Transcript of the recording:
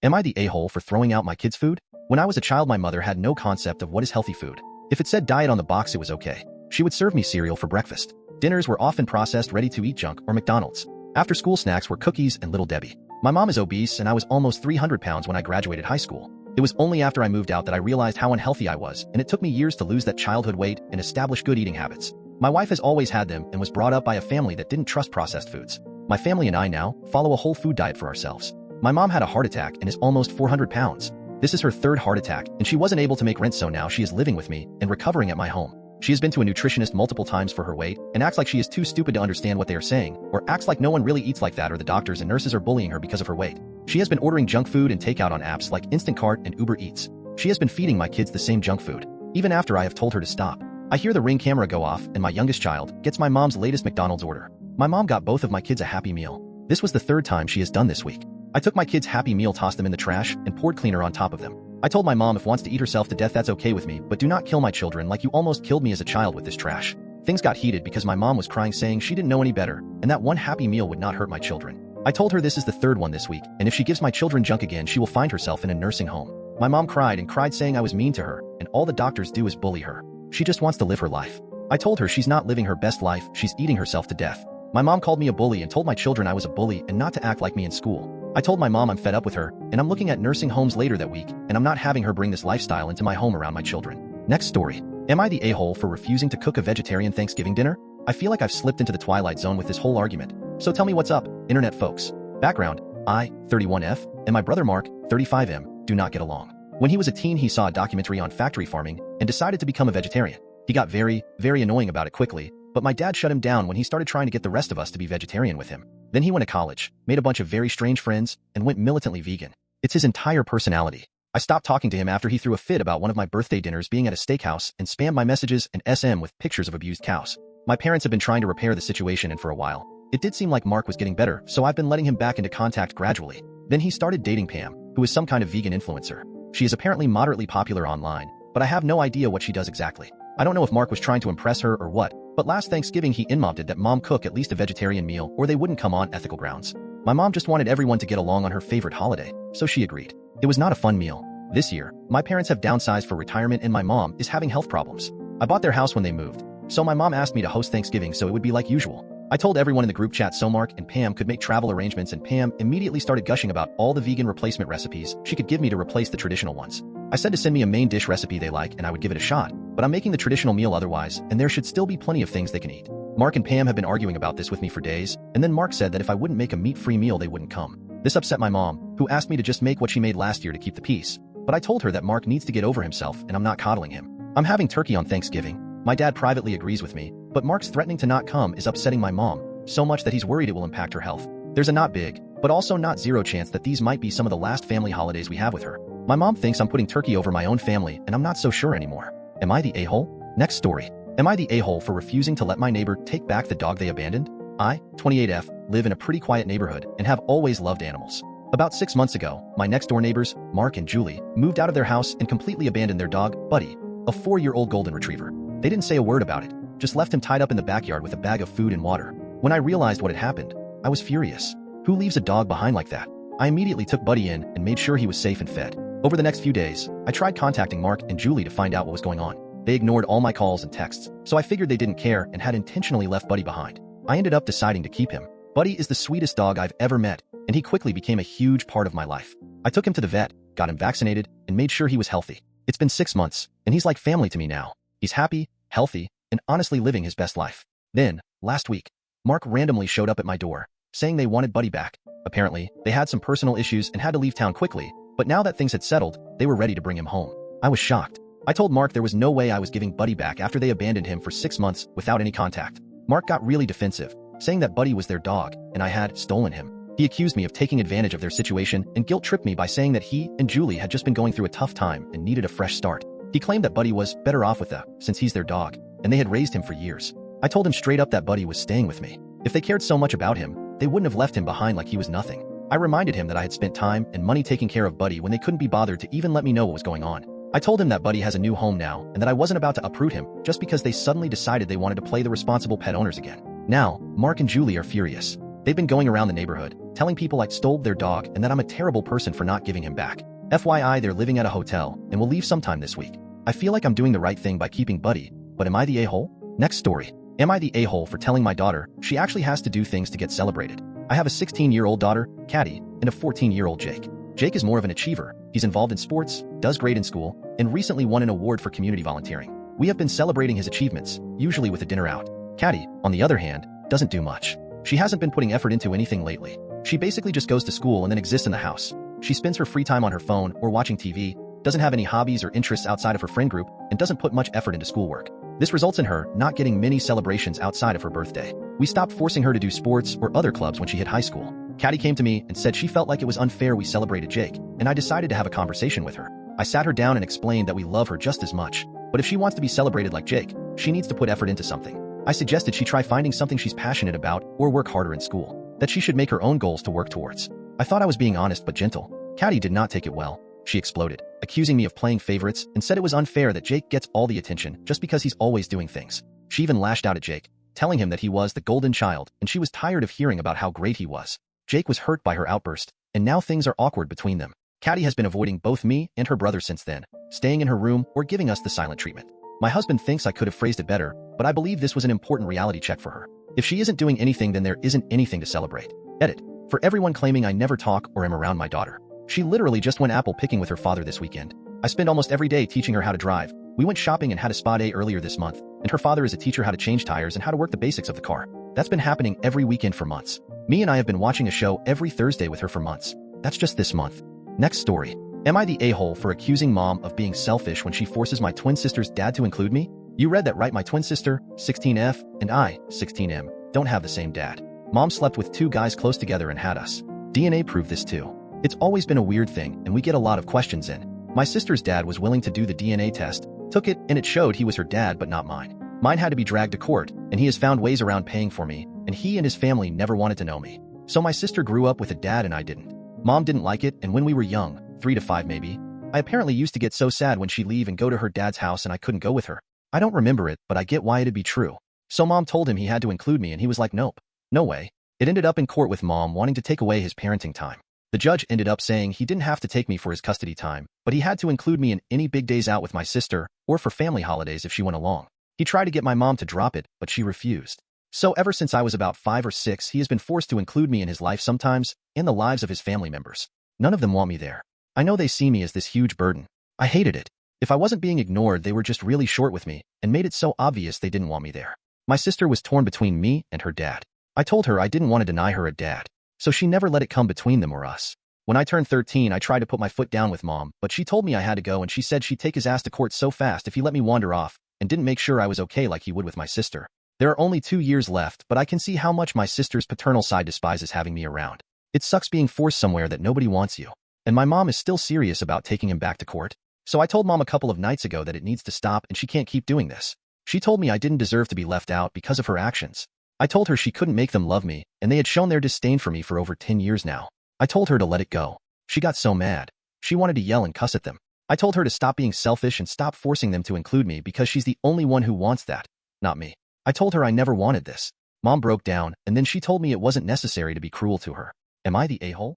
Am I the a-hole for throwing out my kids' food? When I was a child, my mother had no concept of what is healthy food. If it said diet on the box, it was okay. She would serve me cereal for breakfast. Dinners were often processed ready-to-eat junk or McDonald's. After-school snacks were cookies and Little Debbie. My mom is obese and I was almost 300 pounds when I graduated high school. It was only after I moved out that I realized how unhealthy I was, and it took me years to lose that childhood weight and establish good eating habits. My wife has always had them and was brought up by a family that didn't trust processed foods. My family and I now follow a whole food diet for ourselves. My mom had a heart attack and is almost 400 pounds. This is her third heart attack, and she wasn't able to make rent, so now she is living with me and recovering at my home. She has been to a nutritionist multiple times for her weight and acts like she is too stupid to understand what they are saying, or acts like no one really eats like that, or the doctors and nurses are bullying her because of her weight. She has been ordering junk food and takeout on apps like Instacart and Uber Eats. She has been feeding my kids the same junk food, even after I have told her to stop. I hear the Ring camera go off and my youngest child gets my mom's latest McDonald's order. My mom got both of my kids a Happy Meal. This was the third time she has done this week. I took my kids' Happy Meal, tossed them in the trash, and poured cleaner on top of them. I told my mom if wants to eat herself to death, that's okay with me, but do not kill my children like you almost killed me as a child with this trash. Things got heated because my mom was crying, saying she didn't know any better, and that one Happy Meal would not hurt my children. I told her this is the third one this week, and if she gives my children junk again, she will find herself in a nursing home. My mom cried and cried, saying I was mean to her, and all the doctors do is bully her. She just wants to live her life. I told her she's not living her best life, she's eating herself to death. My mom called me a bully and told my children I was a bully and not to act like me in school. I told my mom I'm fed up with her, and I'm looking at nursing homes later that week, and I'm not having her bring this lifestyle into my home around my children. Next story. Am I the a-hole for refusing to cook a vegetarian Thanksgiving dinner? I feel like I've slipped into the twilight zone with this whole argument. So tell me what's up, internet folks. Background: I, 31F, and my brother Mark, 35M, do not get along. When he was a teen, he saw a documentary on factory farming and decided to become a vegetarian. He got very annoying about it quickly, but my dad shut him down when he started trying to get the rest of us to be vegetarian with him. Then he went to college, made a bunch of very strange friends, and went militantly vegan. It's his entire personality. I stopped talking to him after he threw a fit about one of my birthday dinners being at a steakhouse and spammed my messages and SM with pictures of abused cows. My parents have been trying to repair the situation, and for a while, it did seem like Mark was getting better, so I've been letting him back into contact gradually. Then he started dating Pam, who is some kind of vegan influencer. She is apparently moderately popular online, but I have no idea what she does exactly. I don't know if Mark was trying to impress her or what, but last Thanksgiving he insisted that mom cook at least a vegetarian meal or they wouldn't come on ethical grounds. My mom just wanted everyone to get along on her favorite holiday, so she agreed. It was not a fun meal. This year, my parents have downsized for retirement and my mom is having health problems. I bought their house when they moved, so my mom asked me to host Thanksgiving so it would be like usual. I told everyone in the group chat so Mark and Pam could make travel arrangements, and Pam immediately started gushing about all the vegan replacement recipes she could give me to replace the traditional ones. I said to send me a main dish recipe they like and I would give it a shot, but I'm making the traditional meal otherwise, and there should still be plenty of things they can eat. Mark and Pam have been arguing about this with me for days, and then Mark said that if I wouldn't make a meat-free meal they wouldn't come. This upset my mom, who asked me to just make what she made last year to keep the peace, but I told her that Mark needs to get over himself and I'm not coddling him. I'm having turkey on Thanksgiving. My dad privately agrees with me, but Mark's threatening to not come is upsetting my mom so much that he's worried it will impact her health. There's a not big, but also not zero chance that these might be some of the last family holidays we have with her. My mom thinks I'm putting turkey over my own family, and I'm not so sure anymore. Am I the a-hole? Next story. Am I the a-hole for refusing to let my neighbor take back the dog they abandoned? I, 28F, live in a pretty quiet neighborhood and have always loved animals. About 6 months ago, my next-door neighbors, Mark and Julie, moved out of their house and completely abandoned their dog, Buddy, a 4-year-old golden retriever. They didn't say a word about it, just left him tied up in the backyard with a bag of food and water. When I realized what had happened, I was furious. Who leaves a dog behind like that? I immediately took Buddy in and made sure he was safe and fed. Over the next few days, I tried contacting Mark and Julie to find out what was going on. They ignored all my calls and texts, so I figured they didn't care and had intentionally left Buddy behind. I ended up deciding to keep him. Buddy is the sweetest dog I've ever met, and he quickly became a huge part of my life. I took him to the vet, got him vaccinated, and made sure he was healthy. It's been 6 months, and he's like family to me now. He's happy, healthy, and honestly living his best life. Then, last week, Mark randomly showed up at my door, saying they wanted Buddy back. Apparently, they had some personal issues and had to leave town quickly, but now that things had settled, they were ready to bring him home. I was shocked. I told Mark there was no way I was giving Buddy back after they abandoned him for 6 months without any contact. Mark got really defensive, saying that Buddy was their dog and I had stolen him. He accused me of taking advantage of their situation and guilt-tripped me by saying that he and Julie had just been going through a tough time and needed a fresh start. He claimed that Buddy was better off with them since he's their dog, and they had raised him for years. I told him straight up that Buddy was staying with me. If they cared so much about him, they wouldn't have left him behind like he was nothing. I reminded him that I had spent time and money taking care of Buddy when they couldn't be bothered to even let me know what was going on. I told him that Buddy has a new home now and that I wasn't about to uproot him just because they suddenly decided they wanted to play the responsible pet owners again. Now, Mark and Julie are furious. They've been going around the neighborhood, telling people I stole their dog and that I'm a terrible person for not giving him back. FYI, they're living at a hotel and will leave sometime this week. I feel like I'm doing the right thing by keeping Buddy, but am I the a-hole? Next story. Am I the a-hole for telling my daughter she actually has to do things to get celebrated? I have a 16-year-old daughter, Caddy, and a 14-year-old Jake. Jake is more of an achiever. He's involved in sports, does great in school, and recently won an award for community volunteering. We have been celebrating his achievements, usually with a dinner out. Caddy, on the other hand, doesn't do much. She hasn't been putting effort into anything lately. She basically just goes to school and then exists in the house. She spends her free time on her phone or watching TV, doesn't have any hobbies or interests outside of her friend group, and doesn't put much effort into schoolwork. This results in her not getting many celebrations outside of her birthday. We stopped forcing her to do sports or other clubs when she hit high school. Caddy came to me and said she felt like it was unfair we celebrated Jake, and I decided to have a conversation with her. I sat her down and explained that we love her just as much, but if she wants to be celebrated like Jake, she needs to put effort into something. I suggested she try finding something she's passionate about or work harder in school, that she should make her own goals to work towards. I thought I was being honest but gentle. Caddy did not take it well. She exploded, accusing me of playing favorites and said it was unfair that Jake gets all the attention just because he's always doing things. She even lashed out at Jake, telling him that he was the golden child and she was tired of hearing about how great he was. Jake was hurt by her outburst, and now things are awkward between them. Caddy has been avoiding both me and her brother since then, staying in her room or giving us the silent treatment. My husband thinks I could have phrased it better, but I believe this was an important reality check for her. If she isn't doing anything, then there isn't anything to celebrate. Edit. For everyone claiming I never talk or am around my daughter. She literally just went apple picking with her father this weekend. I spend almost every day teaching her how to drive. We went shopping and had a spa day earlier this month, and her father is a teacher how to change tires and how to work the basics of the car. That's been happening every weekend for months. Me and I have been watching a show every Thursday with her for months. That's just this month. Next story. Am I the a-hole for accusing mom of being selfish when she forces my twin sister's dad to include me? You read that right. My twin sister, 16F, and I, 16M, don't have the same dad. Mom slept with two guys close together and had us. DNA proved this too. It's always been a weird thing, and we get a lot of questions in. My sister's dad was willing to do the DNA test, took it, and it showed he was her dad but not mine. Mine had to be dragged to court, and he has found ways around paying for me, and he and his family never wanted to know me. So my sister grew up with a dad and I didn't. Mom didn't like it, and when we were young, 3 to 5 maybe, I apparently used to get so sad when she'd leave and go to her dad's house and I couldn't go with her. I don't remember it, but I get why it'd be true. So mom told him he had to include me and he was like, nope, no way. It ended up in court with mom wanting to take away his parenting time. The judge ended up saying he didn't have to take me for his custody time, but he had to include me in any big days out with my sister or for family holidays if she went along. He tried to get my mom to drop it, but she refused. So ever since I was about 5 or 6, he has been forced to include me in his life sometimes, and the lives of his family members. None of them want me there. I know they see me as this huge burden. I hated it. If I wasn't being ignored, they were just really short with me and made it so obvious they didn't want me there. My sister was torn between me and her dad. I told her I didn't want to deny her a dad, so she never let it come between them or us. When I turned 13, I tried to put my foot down with mom, but she told me I had to go and she said she'd take his ass to court so fast if he let me wander off and didn't make sure I was okay like he would with my sister. There are only 2 years left, but I can see how much my sister's paternal side despises having me around. It sucks being forced somewhere that nobody wants you. And my mom is still serious about taking him back to court. So I told mom a couple of nights ago that it needs to stop and she can't keep doing this. She told me I didn't deserve to be left out because of her actions. I told her she couldn't make them love me, and they had shown their disdain for me for over 10 years now. I told her to let it go. She got so mad. She wanted to yell and cuss at them. I told her to stop being selfish and stop forcing them to include me because she's the only one who wants that, not me. I told her I never wanted this. Mom broke down, and then she told me it wasn't necessary to be cruel to her. Am I the a-hole?